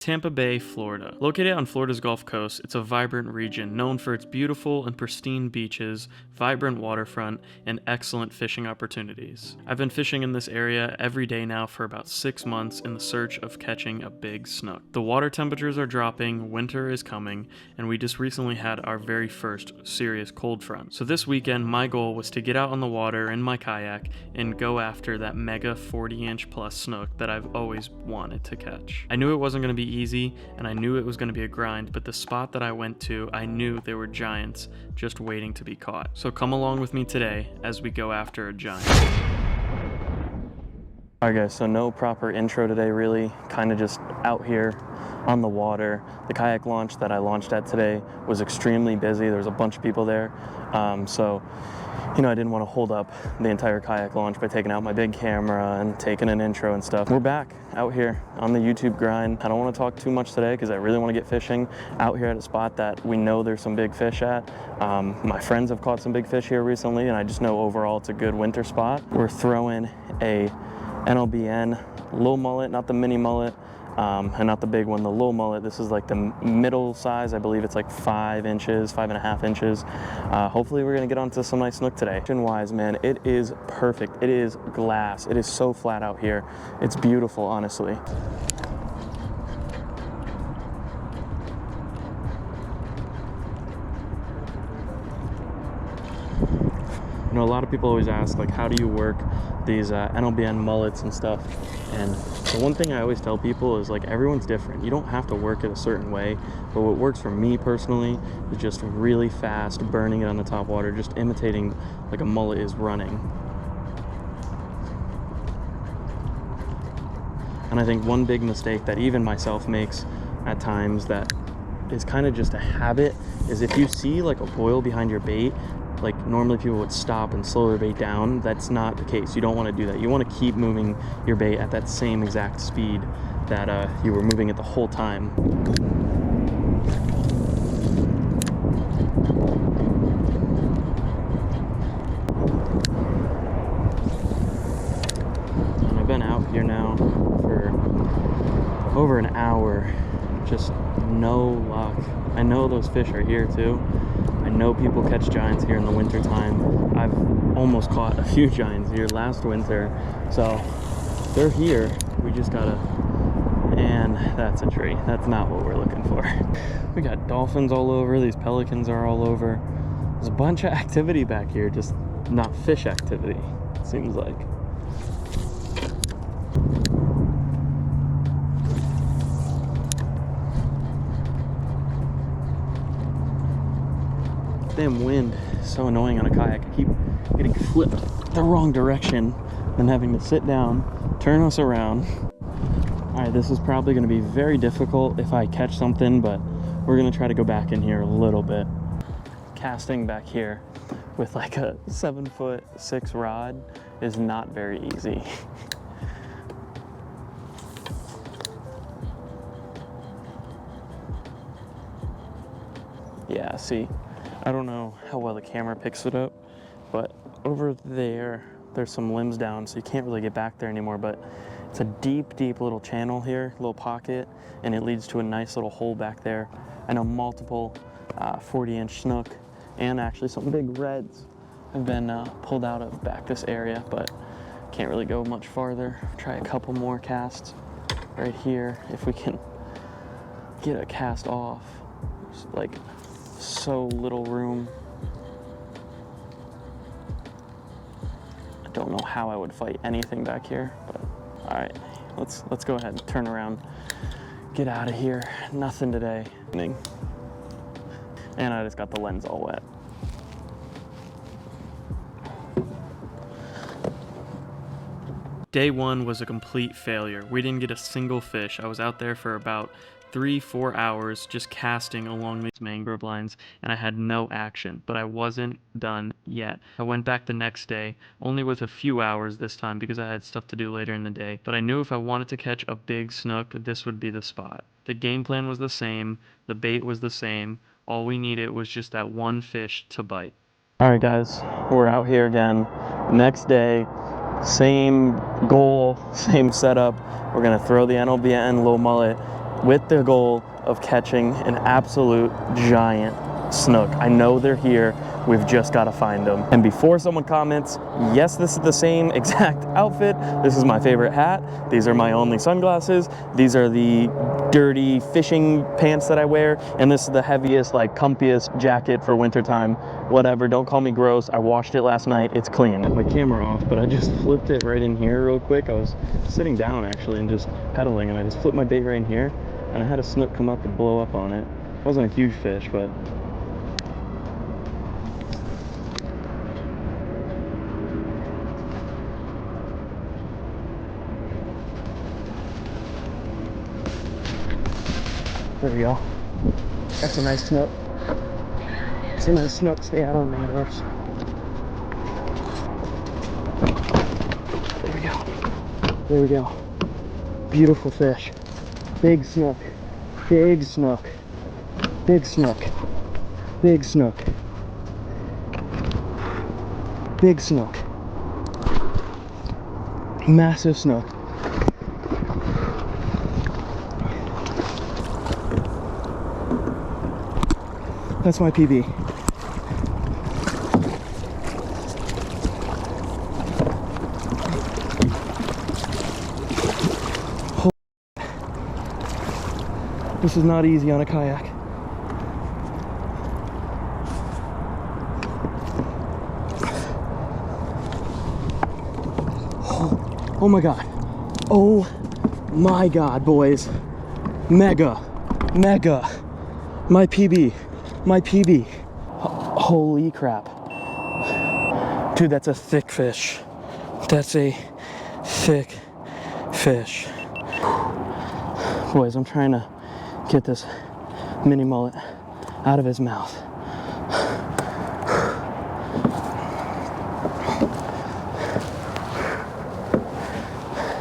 Tampa Bay, Florida. Located on Florida's Gulf Coast, it's a vibrant region known for its beautiful and pristine beaches, vibrant waterfront, and excellent fishing opportunities. I've been fishing in this area every day now for about 6 months in the search of catching a big snook. The water temperatures are dropping, winter is coming, and we just recently had our very first serious cold front. So this weekend, my goal was to get out on the water in my kayak and go after that mega 40-inch plus snook that I've always wanted to catch. I knew it wasn't going to be easy, and I knew it was going to be a grind, but the spot that I went to, I knew there were giants just waiting to be caught. So come along with me today as we go after a giant. Alright guys, so no proper intro today really, kind of just out here on the water. The kayak launch that I launched at today was extremely busy. There was a bunch of people there, so you know, I didn't want to hold up the entire kayak launch by taking out my big camera and taking an intro and stuff. We're back out here on the YouTube grind. I don't want to talk too much today because I really want to get fishing out here at a spot that we know there's some big fish at. My friends have caught some big fish here recently, and I just know overall it's a good winter spot. We're throwing a NLBN little mullet, not the mini mullet, and not the big one, the little mullet. This is like the middle size. I believe it's like 5 inches, 5.5 inches. Hopefully we're gonna get onto some nice snook today. Wise, man, it is perfect. It is glass. It is so flat out here. It's beautiful, honestly. You know, a lot of people always ask, like, how do you work these NLBN mullets and stuff? And the one thing I always tell people is, like, everyone's different. You don't have to work it a certain way, but what works for me personally is just really fast, burning it on the top water, just imitating like a mullet is running. And I think one big mistake that even myself makes at times that is kind of just a habit is if you see like a boil behind your bait, like normally people would stop and slow their bait down. That's not the case. You don't want to do that. You want to keep moving your bait at that same exact speed that you were moving it the whole time. And I've been out here now for over an hour, just no luck. I know those fish are here too. I know people catch giants here in the winter time. I've almost caught a few giants here last winter, so they're here. We just gotta, and that's a tree. That's not what we're looking for. We got dolphins all over. These pelicans are all over. There's a bunch of activity back here, just not fish activity, it seems like. Damn wind is so annoying on a kayak. I keep getting flipped the wrong direction and having to sit down, turn us around. All right, this is probably going to be very difficult if I catch something, but we're going to try to go back in here a little bit. Casting back here with like a 7'6" rod is not very easy. Yeah, see, I don't know how well the camera picks it up, but over there, there's some limbs down, so you can't really get back there anymore, but it's a deep, deep little channel here, little pocket, and it leads to a nice little hole back there. I know multiple 40-inch snook and actually some big reds have been pulled out of back this area, but can't really go much farther. Try a couple more casts right here if we can get a cast off. There's like so little room. I don't know how I would fight anything back here, but all right, let's go ahead and turn around, get out of here. Nothing today. And I just got the lens all wet. Day one was a complete failure. We didn't get a single fish. I was out there for about 3-4 hours just casting along these mangrove lines, and I had no action, but I wasn't done yet. I went back the next day, only with a few hours this time because I had stuff to do later in the day, but I knew if I wanted to catch a big snook, this would be the spot. The game plan was the same, the bait was the same, all we needed was just that one fish to bite. Alright guys, we're out here again, next day, same goal, same setup. We're gonna throw the NLBN low mullet with the goal of catching an absolute giant snook. I know they're here. We've just got to find them. And before someone comments, yes, this is the same exact outfit. This is my favorite hat. These are my only sunglasses. These are the dirty fishing pants that I wear. And this is the heaviest, like comfiest jacket for wintertime. Whatever, don't call me gross. I washed it last night. It's clean. My camera off, but I just flipped it right in here real quick. I was sitting down actually and just pedaling, and I just flipped my bait right in here, and I had a snook come up and blow up on it. It wasn't a huge fish, but there we go. That's a nice snook. It's a nice snook. Stay out on mangroves. There we go. There we go. Beautiful fish. Big snook. Big snook. Big snook. Big snook. Big snook. Massive snook. That's my PB. This is not easy on a kayak. Oh my God. Oh my God, boys. Mega. Mega. My PB. My PB. Holy crap. Dude, that's a thick fish. That's a thick fish. Boys, I'm trying to get this mini mullet out of his mouth.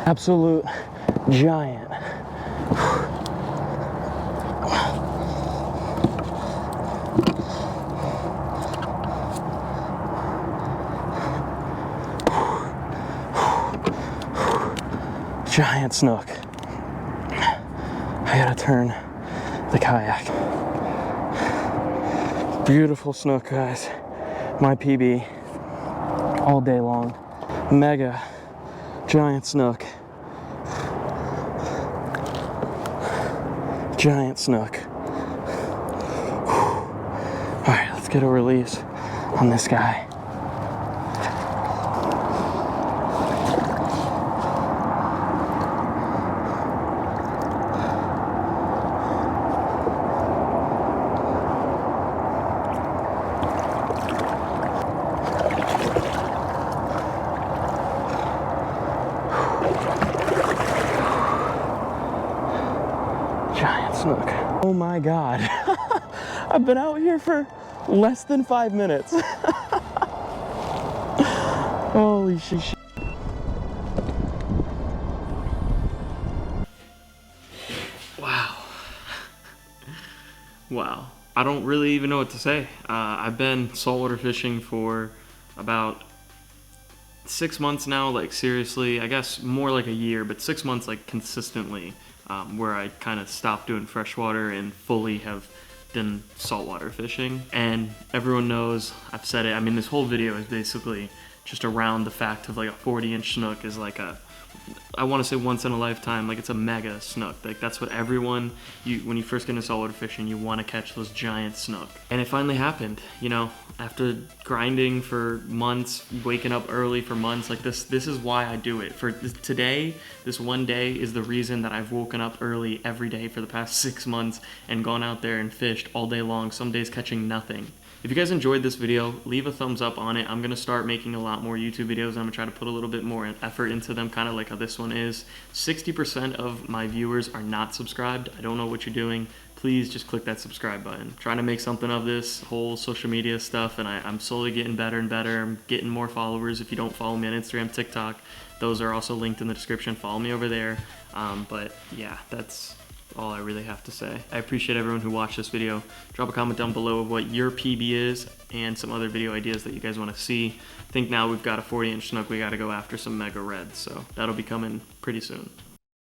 Absolute giant. Giant snook. I gotta turn the kayak. Beautiful snook, guys. My PB all day long. Mega giant snook. Giant snook. All right, let's get a release on this guy. Giant snook. Oh my God. I've been out here for less than 5 minutes. Holy shit. Wow. Wow. I don't really even know what to say. I've been saltwater fishing for about 6 months now, like seriously, I guess more like a year, but 6 months like consistently, where I kind of stopped doing freshwater and fully have done saltwater fishing. And everyone knows, I've said it, I mean this whole video is basically just around the fact of like a 40-inch snook is like a, I want to say once in a lifetime, like it's a mega snook. Like that's what everyone, when you first get into saltwater fishing, you want to catch those giant snook. And it finally happened, you know, after grinding for months, waking up early for months, like this is why I do it. For today, this one day is the reason that I've woken up early every day for the past 6 months and gone out there and fished all day long, some days catching nothing. If you guys enjoyed this video, leave a thumbs up on it. I'm going to start making a lot more YouTube videos. I'm going to try to put a little bit more effort into them, kind of like how this one is. 60% of my viewers are not subscribed. I don't know what you're doing. Please just click that subscribe button. I'm trying to make something of this whole social media stuff, and I'm slowly getting better and better. I'm getting more followers. If you don't follow me on Instagram, TikTok, those are also linked in the description. Follow me over there. But yeah, that's all I really have to say. I appreciate everyone who watched this video. Drop a comment down below of what your PB is and some other video ideas that you guys want to see. I think now we've got a 40-inch snook, we got to go after some mega reds, so that'll be coming pretty soon.